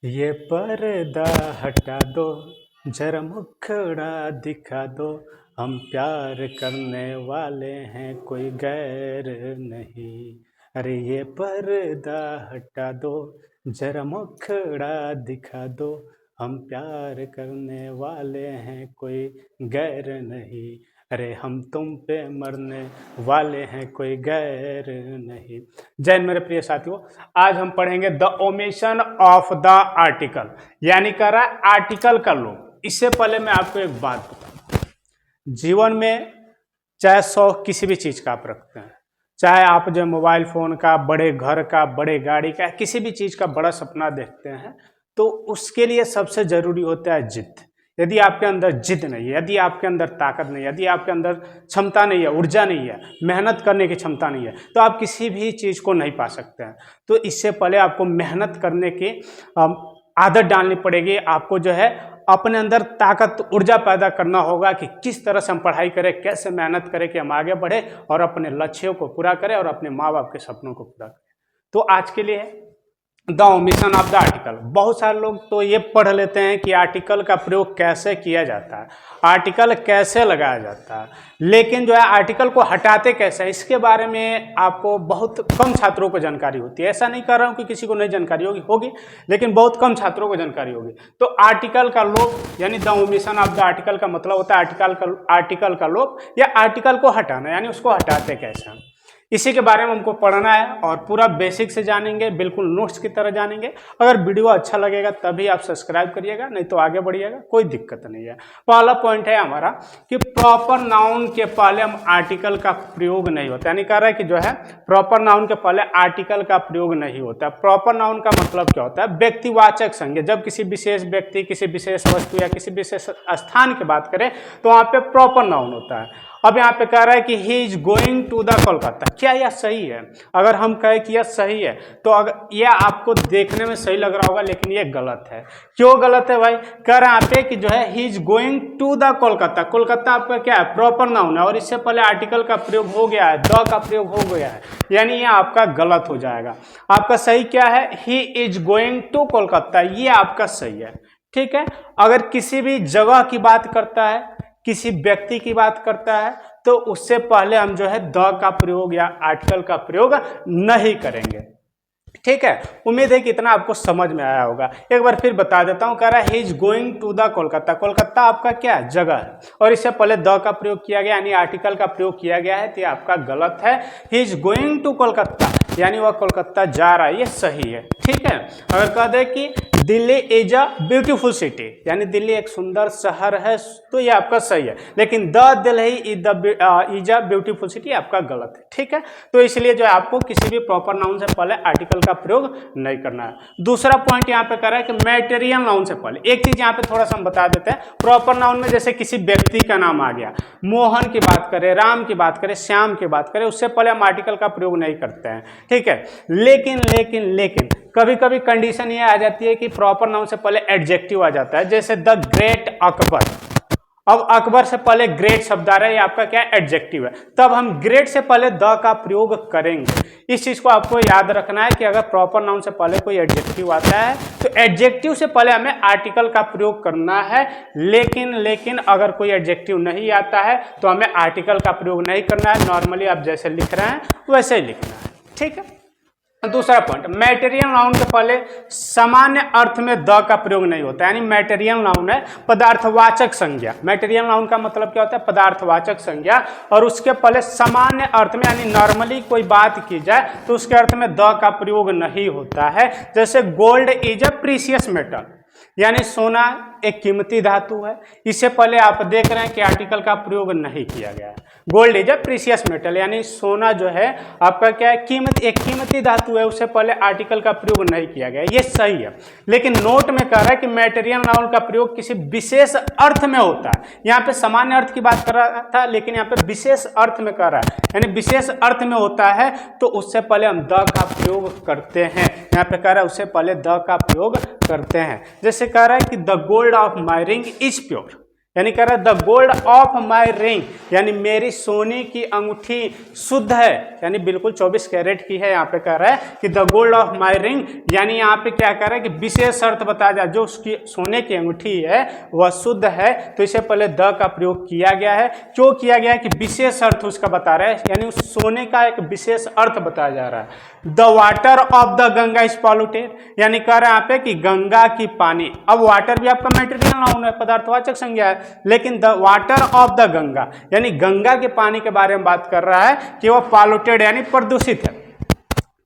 ये पर्दा हटा दो, जरा मुखड़ा दिखा दो, हम प्यार करने वाले हैं कोई गैर नहीं। अरे ये पर्दा हटा दो, जरा मुखड़ा दिखा दो, हम प्यार करने वाले हैं कोई गैर नहीं। अरे हम तुम पे मरने वाले हैं कोई गैर नहीं। जय हिंद मेरे प्रिय साथियों, आज हम पढ़ेंगे the omission of the article, यानी कह रहा है आर्टिकल का लोप। इससे पहले मैं आपको एक बात बताऊं, जीवन में चाहे शौक किसी भी चीज का आप रखते हैं, चाहे आप जो मोबाइल फोन का, बड़े घर का, बड़े गाड़ी का, किसी भी चीज का बड़ा सपना देखते हैं, तो उसके लिए सबसे जरूरी होता है जिद। यदि आपके अंदर जिद नहीं है, यदि आपके अंदर ताकत नहीं है, यदि आपके अंदर क्षमता नहीं है, ऊर्जा नहीं है, मेहनत करने की क्षमता नहीं है, तो आप किसी भी चीज़ को नहीं पा सकते हैं। तो इससे पहले आपको मेहनत करने की आदत डालनी पड़ेगी। आपको जो है अपने अंदर ताकत, ऊर्जा पैदा करना होगा कि किस तरह से हम पढ़ाई करें, कैसे मेहनत करें कि हम आगे बढ़े और अपने लक्ष्यों को पूरा करें और अपने माँ बाप के सपनों को पूरा करें। तो आज के लिए the omission of the article. बहुत सारे लोग तो ये पढ़ लेते हैं कि आर्टिकल का प्रयोग कैसे किया जाता है, आर्टिकल कैसे लगाया जाता है, लेकिन जो है आर्टिकल को हटाते कैसे है, इसके बारे में आपको बहुत कम छात्रों को जानकारी होती है। ऐसा नहीं कर रहा हूँ कि किसी को नहीं जानकारी होगी, लेकिन बहुत कम छात्रों को जानकारी होगी। तो आर्टिकल का लोप यानी the omission of the article का मतलब होता है आर्टिकल का लोप या आर्टिकल को हटाना, यानी उसको हटाते कैसे हैं। इसी के बारे में हमको पढ़ना है और पूरा बेसिक से जानेंगे, बिल्कुल नोट्स की तरह जानेंगे। अगर वीडियो अच्छा लगेगा तभी आप सब्सक्राइब करिएगा, नहीं तो आगे बढ़िएगा, कोई दिक्कत नहीं है। पहला पॉइंट है हमारा कि प्रॉपर नाउन के पहले हम आर्टिकल का प्रयोग नहीं होता, यानी कह रहा है कि जो है प्रॉपर नाउन के पहले आर्टिकल का प्रयोग नहीं होता। प्रॉपर नाउन का मतलब क्या होता है? व्यक्तिवाचक संज्ञा। जब किसी विशेष व्यक्ति, किसी विशेष वस्तु या किसी विशेष स्थान की बात करें तो वहाँ पे प्रॉपर नाउन होता है। अब यहाँ पे कह रहा है कि he is going to the Kolkata. क्या यह सही है? अगर हम कहें कि यह सही है तो अगर यह आपको देखने में सही लग रहा होगा, लेकिन यह गलत है। क्यों गलत है भाई? कह रहा है यहाँ पे कि जो है he is going to the Kolkata. Kolkata आपका क्या है? प्रॉपर नाउन है और इससे पहले आर्टिकल का प्रयोग हो गया है, द का प्रयोग हो गया है, यानी यह आपका गलत हो जाएगा। आपका सही क्या है? He is going to Kolkata, ये आपका सही है। ठीक है। अगर किसी भी जगह की बात करता है, किसी व्यक्ति की बात करता है, तो उससे पहले हम जो है द का प्रयोग या आर्टिकल का प्रयोग नहीं करेंगे। ठीक है। उम्मीद है कि इतना आपको समझ में आया होगा। एक बार फिर बता देता हूं। कह रहा है he is going to the Kolkata. Kolkata आपका क्या है? जगह है और इससे पहले द का प्रयोग किया गया, यानी आर्टिकल का प्रयोग किया गया है, तो ये आपका गलत है। He is going to Kolkata यानी वह कोलकाता जा रहा है, ये सही है। ठीक है। अगर कह दे कि Delhi is a beautiful city, यानी दिल्ली एक सुंदर शहर है, तो ये आपका सही है। लेकिन the Delhi is a beautiful city आपका गलत है। ठीक है। तो इसलिए जो है आपको किसी भी प्रॉपर नाउन से पहले आर्टिकल का प्रयोग नहीं करना है। दूसरा पॉइंट यहाँ पे कर रहा है कि मैटेरियल नाउन से पहले। एक चीज यहाँ पे थोड़ा सा हम बता देते हैं। प्रॉपर नाउन में जैसे किसी व्यक्ति का नाम आ गया, मोहन की बात करें, राम की बात करें, श्याम की बात करें, उससे पहले हम आर्टिकल का प्रयोग नहीं करते हैं। ठीक है। लेकिन कभी कभी कंडीशन ये आ जाती है कि प्रॉपर नाउन से पहले एडजेक्टिव आ जाता है, जैसे द ग्रेट अकबर। अब अकबर से पहले ग्रेट शब्द आ रहा है, ये आपका क्या है? एडजेक्टिव है। तब हम ग्रेट से पहले द का प्रयोग करेंगे। इस चीज को आपको याद रखना है कि अगर प्रॉपर नाउन से पहले कोई एडजेक्टिव आता है तो एडजेक्टिव से पहले हमें आर्टिकल का प्रयोग करना है। लेकिन अगर कोई एडजेक्टिव नहीं आता है तो हमें आर्टिकल का प्रयोग नहीं करना है। नॉर्मली आप जैसे लिख रहे हैं वैसे ही लिखना है। ठीक है। दूसरा पॉइंट, मैटेरियल नाउन के पहले सामान्य अर्थ में द का प्रयोग नहीं होता, यानी मैटेरियल नाउन है पदार्थवाचक संज्ञा। मैटेरियल नाउन का मतलब क्या होता है? पदार्थवाचक संज्ञा, और उसके पहले सामान्य अर्थ में यानी नॉर्मली कोई बात की जाए तो उसके अर्थ में द का प्रयोग नहीं होता है। जैसे gold is a precious metal, यानी सोना एक कीमती धातु है। इससे पहले आप देख रहे हैं कि आर्टिकल का प्रयोग नहीं किया गया है। Gold is a precious metal, यानी सोना जो है आपका क्या है? एक कीमती धातु है, उससे पहले आर्टिकल का प्रयोग नहीं किया गया, ये सही है। लेकिन नोट में कह रहा है कि मैटेरियल नाउन का प्रयोग किसी विशेष अर्थ में होता है। यहाँ पे सामान्य अर्थ की बात कर रहा था, लेकिन यहाँ पे विशेष अर्थ में कर रहा है, यानी विशेष अर्थ में होता है तो उससे पहले हम द का प्रयोग करते हैं। यहाँ पे कह रहा है उससे पहले द का प्रयोग करते हैं। जैसे कह रहा है कि the gold of my ring is pure, यानी कह रहा है the gold of my ring, यानी मेरी सोने की अंगूठी शुद्ध है, यानी बिल्कुल 24 कैरेट की है। यहाँ पे कह रहा है कि the gold of my ring, यानी यहाँ पे क्या कह रहा है कि विशेष शर्त बताया जाए, जो उसकी सोने की अंगूठी है वह शुद्ध है, तो इससे पहले द का प्रयोग किया गया है। क्यों किया गया है कि विशेष अर्थ उसका बता रहा है, यानी उस सोने का एक विशेष अर्थ बताया जा रहा है। The water of the Ganga is polluted, यानी कह रहा है यहाँ पे कि गंगा की पानी, अब वाटर भी आपका मेटेरियल नाउन है, पदार्थवाचक संज्ञा है, लेकिन the water of the Ganga, यानी गंगा के पानी के बारे में बात कर रहा है कि वह पॉल्यूटेड यानी प्रदूषित है,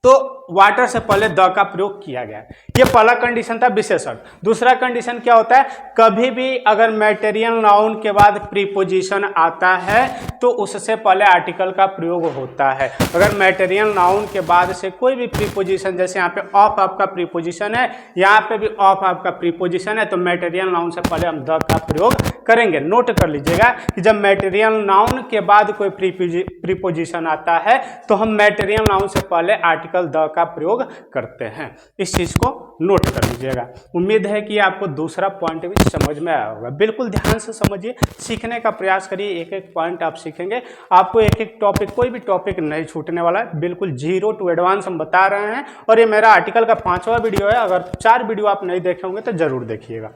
तो वाटर से पहले द का प्रयोग किया गया। ये पहला कंडीशन था विशेष अर्थ। दूसरा कंडीशन क्या होता है, कभी भी अगर मैटेरियल नाउन के बाद प्रीपोजिशन आता है तो उससे पहले आर्टिकल का प्रयोग होता है। अगर मैटेरियल नाउन के बाद से कोई भी प्रीपोजिशन, जैसे यहाँ पे ऑफ आपका प्रीपोजिशन है, यहाँ पे भी ऑफ आपका प्रीपोजिशन है, तो मैटेरियल नाउन से पहले हम द का प्रयोग करेंगे। नोट कर लीजिएगा कि जब मैटेरियल नाउन के बाद कोई प्रीपोजिशन आता है तो हम मैटेरियल नाउन से पहले आर्टिकल द का प्रयोग करते हैं। इस चीज को नोट कर लीजिएगा। उम्मीद है कि आपको दूसरा पॉइंट भी समझ में आया होगा। बिल्कुल ध्यान से समझिए, सीखने का प्रयास करिए, एक एक पॉइंट आप सीखेंगे, आपको एक एक टॉपिक, कोई भी टॉपिक नहीं छूटने वाला है। बिल्कुल 0 to एडवांस हम बता रहे हैं, और ये मेरा आर्टिकल का 5वां वीडियो है। अगर 4 वीडियो आप नहीं देखे होंगे तो जरूर देखिएगा।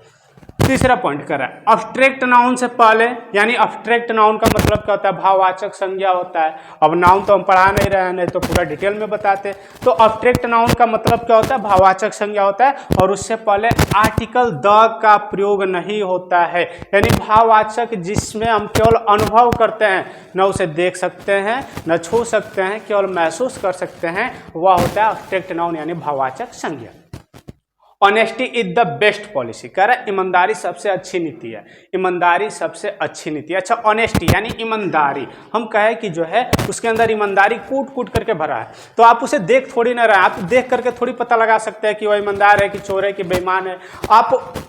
तीसरा पॉइंट कर रहा है अब्स्ट्रैक्ट नाउन से पहले, यानी अब्स्ट्रैक्ट नाउन का मतलब क्या होता है, भाववाचक संज्ञा होता है। अब नाउन तो हम पढ़ा नहीं रहे हैं, नहीं तो पूरा डिटेल में बताते। तो अब्स्ट्रैक्ट नाउन का मतलब क्या होता है, भाववाचक संज्ञा होता है, और उससे पहले आर्टिकल द का प्रयोग नहीं होता है। यानी भाववाचक जिसमें हम केवल अनुभव करते हैं, न उसे देख सकते हैं, न छू सकते हैं, केवल महसूस कर सकते हैं, वह होता है अब्स्ट्रैक्ट नाउन यानी भाववाचक संज्ञा। Honesty is the best policy, कह रहा है ईमानदारी सबसे अच्छी नीति है, ईमानदारी सबसे अच्छी नीति है। अच्छा, ऑनेस्टी यानी ईमानदारी, हम कहें कि जो है उसके अंदर ईमानदारी कूट कूट करके भरा है, तो आप उसे देख थोड़ी ना रहे, आप देख करके थोड़ी पता लगा सकते हैं कि वह ईमानदार है कि चोर है कि बेईमान है।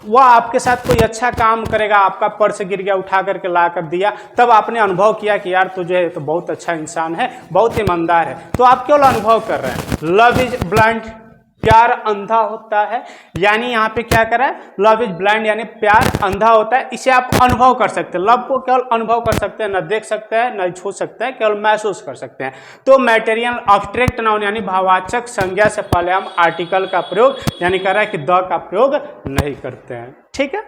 वह आपके साथ कोई अच्छा काम करेगा, आपका पर्स गिर गया, उठा करके ला कर दिया, तब आपने अनुभव किया कि यार तुझे तो बहुत अच्छा इंसान है, बहुत ईमानदार है, तो आप केवल अनुभव कर रहे हैं। लव इज ब्लाइंड, प्यार अंधा होता है, यानी यहाँ पे क्या कर रहा है, लव इज ब्लाइंड यानी प्यार अंधा होता है, इसे आप अनुभव कर सकते हैं। लव को केवल अनुभव कर सकते हैं, न देख सकते हैं, न छू सकते हैं, केवल महसूस कर सकते हैं। तो मैटेरियल अब्स्ट्रैक्ट नाउन यानी भाववाचक संज्ञा से पहले हम आर्टिकल का प्रयोग, यानी कह रहा है कि द का प्रयोग नहीं करते हैं। ठीक है।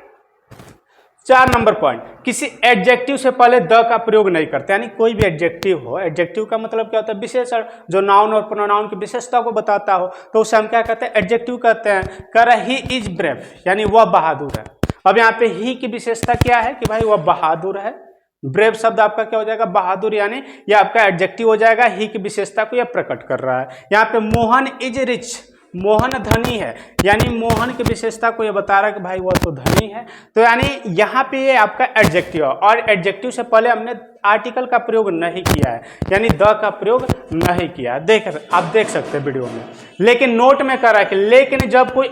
4 नंबर पॉइंट, किसी एडजेक्टिव से पहले द का प्रयोग नहीं करते, यानी कोई भी एडजेक्टिव हो, एडजेक्टिव का मतलब क्या होता है, विशेषण जो नाउन और प्रोनाउन की विशेषता को बताता हो, तो उसे हम क्या कहते हैं, एडजेक्टिव कहते हैं। कह रहा है ही इज ब्रेव, यानी वह बहादुर है। अब यहाँ पे ही की विशेषता क्या है कि भाई वह बहादुर है। ब्रेव शब्द आपका क्या हो जाएगा, बहादुर, यानी यह आपका एडजेक्टिव हो जाएगा, ही की विशेषता को यह प्रकट कर रहा है। यहाँ पे मोहन इज रिच, मोहन धनी है, यानी मोहन की विशेषता को ये बता रहा है कि भाई वह तो धनी है। तो यानी यहाँ पे ये आपका एडजेक्टिव है, और एडजेक्टिव से पहले हमने आर्टिकल का प्रयोग नहीं किया है, यानी द का प्रयोग नहीं किया है। आप देख सकते हैं वीडियो में। लेकिन नोट में कर रहा है कि लेकिन जब कोई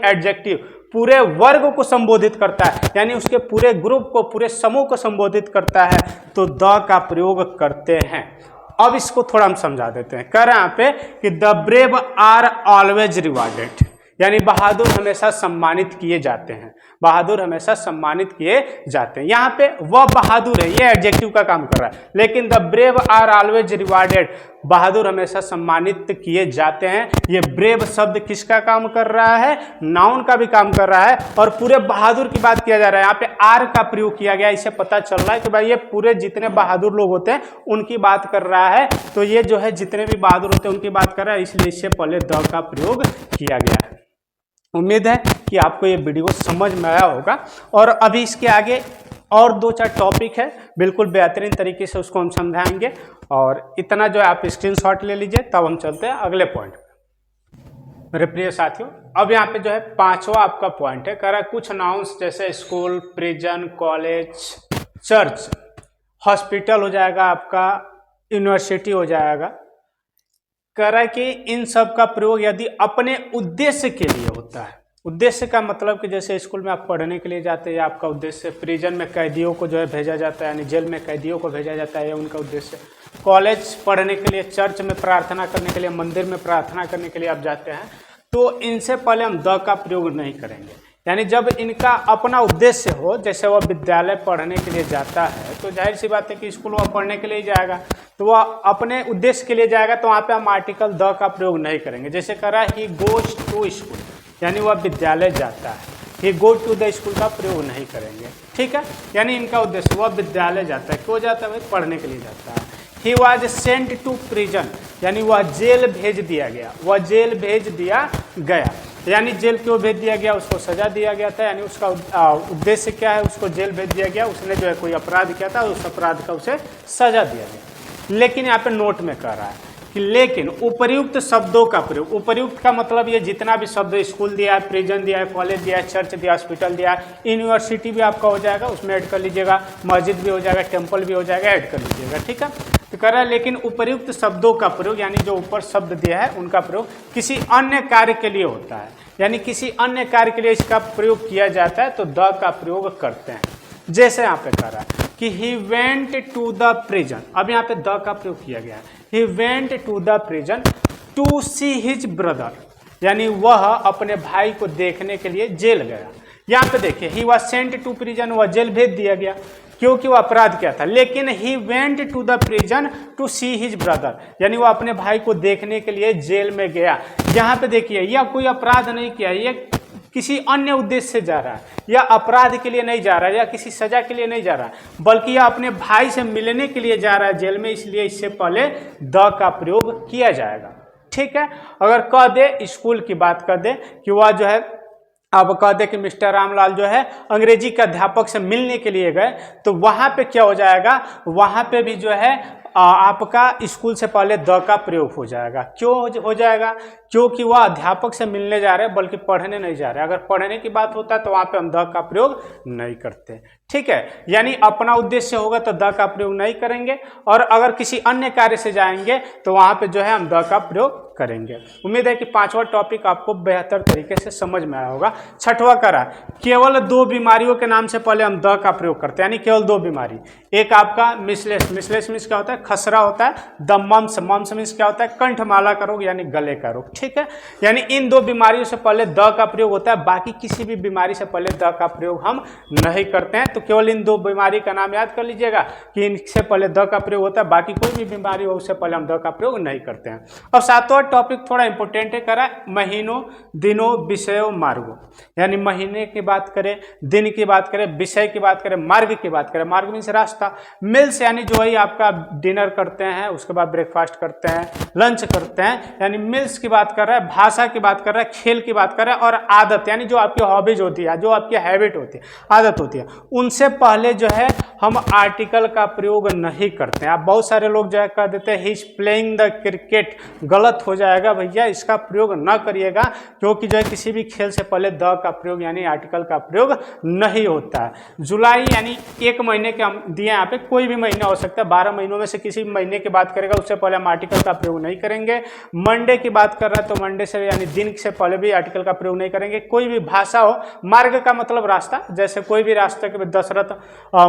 एडजेक्टिव पूरे वर्ग को संबोधित करता है, यानी उसके पूरे ग्रुप को, पूरे समूह को संबोधित करता है, तो द का प्रयोग करते हैं। अब इसको थोड़ा हम समझा देते हैं। कह रहे हैं यहाँ पे कि the brave are always rewarded, यानी बहादुर हमेशा सम्मानित किए जाते हैं, बहादुर हमेशा सम्मानित किए जाते हैं। यहाँ पे वह बहादुर है, ये एडजेक्टिव का काम कर रहा है, लेकिन the brave are always rewarded, बहादुर हमेशा सम्मानित किए जाते हैं। ये ब्रेव शब्द किसका काम कर रहा है, नाउन का भी काम कर रहा है, और पूरे बहादुर की बात किया जा रहा है। यहाँ पे आर का प्रयोग किया गया, इससे पता चल रहा है कि भाई ये पूरे जितने बहादुर लोग होते हैं उनकी बात कर रहा है। तो ये जो है जितने भी बहादुर होते हैं उनकी बात कर रहा है, इसलिए इससे पहले द का प्रयोग किया गया है। उम्मीद है कि आपको ये वीडियो समझ में आया होगा, और अभी इसके आगे और 2-4 टॉपिक है, बिल्कुल बेहतरीन तरीके से उसको हम समझाएंगे। और इतना जो है आप स्क्रीनशॉट ले लीजिए, तब हम चलते हैं अगले पॉइंट। मेरे प्रिय साथियों, अब यहाँ पे जो है 5वां आपका पॉइंट है। कह रहा है कुछ नाउन्स जैसे school, prison, college, church, hospital हो जाएगा, आपका यूनिवर्सिटी हो जाएगा। कह रहा है कि इन सब का प्रयोग यदि अपने उद्देश्य के लिए होता है, उद्देश्य का मतलब कि जैसे स्कूल में आप पढ़ने के लिए जाते हैं, आपका उद्देश्य, प्रिजन में कैदियों को जो है भेजा जाता है, यानी जेल में कैदियों को भेजा जाता है, उनका उद्देश्य। कॉलेज पढ़ने के लिए, चर्च में प्रार्थना करने के लिए, मंदिर में प्रार्थना करने के लिए आप जाते हैं, तो इनसे पहले हम द का प्रयोग नहीं करेंगे। यानी जब इनका अपना उद्देश्य हो, जैसे वह विद्यालय पढ़ने के लिए जाता है तो जाहिर सी बात है कि स्कूल वह पढ़ने के लिए जाएगा, तो वह अपने उद्देश्य के लिए जाएगा, तो वहाँ पे हम आर्टिकल द का प्रयोग नहीं करेंगे। जैसे कह रहा है ही गोज टू स्कूल, यानी वह विद्यालय जाता है, ही गो टू द स्कूल का प्रयोग नहीं करेंगे, ठीक है। यानी इनका उद्देश्य वह विद्यालय जाता है, क्यों जाता है भाई, पढ़ने के लिए जाता है। He was sent to prison, यानी वह जेल भेज दिया गया, वह जेल भेज दिया गया, यानी जेल क्यों भेज दिया गया, उसको सजा दिया गया था, यानी उसका उद्देश्य क्या है, उसको जेल भेज दिया गया, उसने जो है कोई अपराध किया था, उस अपराध का उसे सजा दिया गया। लेकिन यहाँ पे नोट में कह रहा है कि लेकिन उपर्युक्त शब्दों का प्रयोग, उपर्युक्त का मतलब ये जितना भी शब्द, स्कूल दिया है, प्रिजन दिया है, कॉलेज दिया है, चर्च दिया, हॉस्पिटल दिया है, यूनिवर्सिटी भी आपका हो जाएगा, उसमें ऐड कर लीजिएगा, मस्जिद भी हो जाएगा, टेम्पल भी हो जाएगा, ऐड कर लीजिएगा, ठीक है। तो कह रहा है लेकिन उपर्युक्त शब्दों का प्रयोग, यानी जो ऊपर शब्द दिया है उनका प्रयोग किसी अन्य कार्य के लिए होता है, यानी किसी अन्य कार्य के लिए इसका प्रयोग किया जाता है, तो द का प्रयोग करते हैं। जैसे यहाँ पे कह रहा है कि he went to the prison, अब यहाँ पे द का प्रयोग किया गया है, he went to the prison to see his brother, यानी वह अपने भाई को देखने के लिए जेल गया। यहाँ पे देखिए he was sent to prison, वह जेल भेज दिया गया क्योंकि वह अपराध किया था, लेकिन he went to the prison to see his brother, यानी वह अपने भाई को देखने के लिए जेल में गया। यहाँ पे देखिए यह कोई अपराध नहीं किया, यह किसी अन्य उद्देश्य से जा रहा है, या अपराध के लिए नहीं जा रहा है, या किसी सजा के लिए नहीं जा रहा है, बल्कि यह अपने भाई से मिलने के लिए जा रहा है जेल में, इसलिए इससे पहले द का प्रयोग किया जाएगा, ठीक है। अगर कह दे स्कूल की बात कर दे कि वह जो है, आप कह दे कि मिस्टर रामलाल जो है अंग्रेजी के अध्यापक से मिलने के लिए गए, तो वहाँ पे क्या हो जाएगा, वहाँ पे भी जो है आपका स्कूल से पहले द का प्रयोग हो जाएगा। क्यों हो जाएगा, क्योंकि वह अध्यापक से मिलने जा रहे हैं, बल्कि पढ़ने नहीं जा रहे। अगर पढ़ने की बात होता है तो वहाँ पे हम द का प्रयोग नहीं करते, ठीक है। यानी अपना उद्देश्य होगा तो द का प्रयोग नहीं करेंगे, और अगर किसी अन्य कार्य से जाएंगे तो वहाँ पे जो है हम द का प्रयोग करेंगे। उम्मीद है कि पांचवा टॉपिक आपको बेहतर तरीके से समझ में आया होगा। छठवां करा, केवल दो बीमारियों के नाम से पहले हम द का प्रयोग करते हैं, यानी केवल दो बीमारी। एक आपका मिसलेस, मिसलेस मीन्स क्या होता है, खसरा होता है। द मम्स, मम्स मीन्स क्या होता है, कंठमाला का रोग यानी गले का रोग, ठीक है। यानी इन दो बीमारियों से पहले द का प्रयोग होता है, बाकी किसी भी बीमारी से पहले द का प्रयोग हम नहीं करते हैं। तो केवल इन दो बीमारी का नाम याद कर लीजिएगा कि इनसे पहले द का प्रयोग होता है, बाकी कोई भी बीमारी हो उससे पहले हम द का प्रयोग नहीं करते हैं। अब सातवां टॉपिक थोड़ा इंपॉर्टेंट है, करा महीनों, दिनों, विषयों, मार्गों, यानी महीने की बात करें, दिन की बात करें, विषय की बात करें, मार्ग की बात करें। मार्ग मीन्स रास्ता। मिल्स यानी जो है आपका डिनर करते हैं, उसके बाद ब्रेकफास्ट करते हैं, लंच करते हैं, यानी मिल्स की बात कर रहा है। भाषा की बात कर रहा है, खेल की बात कर रहा है, और आदत यानी जो आपकी हॉबीज होती है, जो आपकी हैबिट होती है, आदत होती है, उनसे पहले जो है हम आर्टिकल का प्रयोग नहीं करते हैं। आप बहुत सारे लोग जो है कह देते हैं he is playing the cricket, गलत हो जाएगा भैया, इसका प्रयोग न करिएगा, क्योंकि जो है किसी भी खेल से पहले द का प्रयोग यानी आर्टिकल का प्रयोग नहीं होता है। जुलाई यानी एक महीने के हम दिए यहाँ पे, कोई भी महीना हो सकता है, 12 महीनों में से किसी भी महीने की बात करेगा उससे पहले हम आर्टिकल का प्रयोग नहीं करेंगे। मंडे की बात कर रहा है तो मंडे से यानी दिन से पहले भी आर्टिकल का प्रयोग नहीं करेंगे। कोई भी भाषा हो, मार्ग का मतलब रास्ता, जैसे कोई भी रास्ते के दशरथ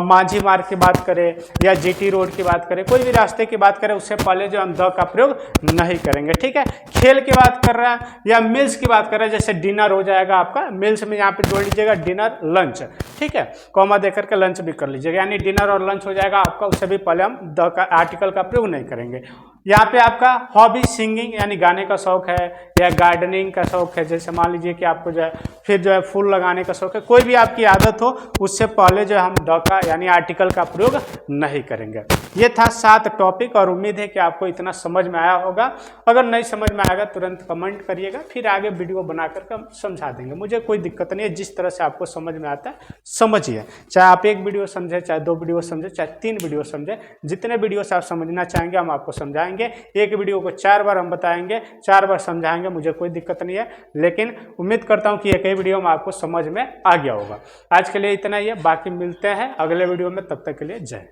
माझी मार्ग की बात करें या जीटी रोड की बात करें, कोई भी रास्ते की बात करें, उससे पहले जो हम द का प्रयोग नहीं करेंगे, ठीक है। खेल की बात कर रहा है या मिल्स की बात कर रहा है, जैसे डिनर हो जाएगा आपका, मिल्स में यहाँ पे जोड़ लीजिएगा डिनर, लंच, ठीक है, कॉमा देकर के लंच भी कर लीजिएगा, यानी डिनर और लंच हो जाएगा आपका, उससे भी पहले हम द का आर्टिकल का प्रयोग नहीं करेंगे। यहाँ पे आपका हॉबी सिंगिंग यानी गाने का शौक है, या गार्डनिंग का शौक है, जैसे मान लीजिए कि आपको जो है फिर जो है फूल लगाने का शौक है, कोई भी आपकी आदत हो, उससे पहले जो है हम द का यानी आर्टिकल का प्रयोग नहीं करेंगे। ये था 7 टॉपिक, और उम्मीद है कि आपको इतना समझ में आया होगा। अगर नहीं समझ में आएगा तुरंत कमेंट करिएगा, फिर आगे वीडियो बना करके हम समझा देंगे, मुझे कोई दिक्कत नहीं है। जिस तरह से आपको समझ में आता है समझिए, चाहे आप 1 वीडियो समझे, चाहे 2 वीडियो समझे, चाहे 3 वीडियो समझे, जितने वीडियो से आप समझना चाहेंगे हम आपको समझाएंगे। एक वीडियो को 4 बार हम बताएंगे, 4 बार समझाएंगे, मुझे कोई दिक्कत नहीं है, लेकिन उम्मीद करता हूं कि एक ही वीडियो में आपको समझ में आ गया होगा। आज के लिए इतना ही है, बाकी मिलते हैं अगले वीडियो में, तब तक के लिए जय।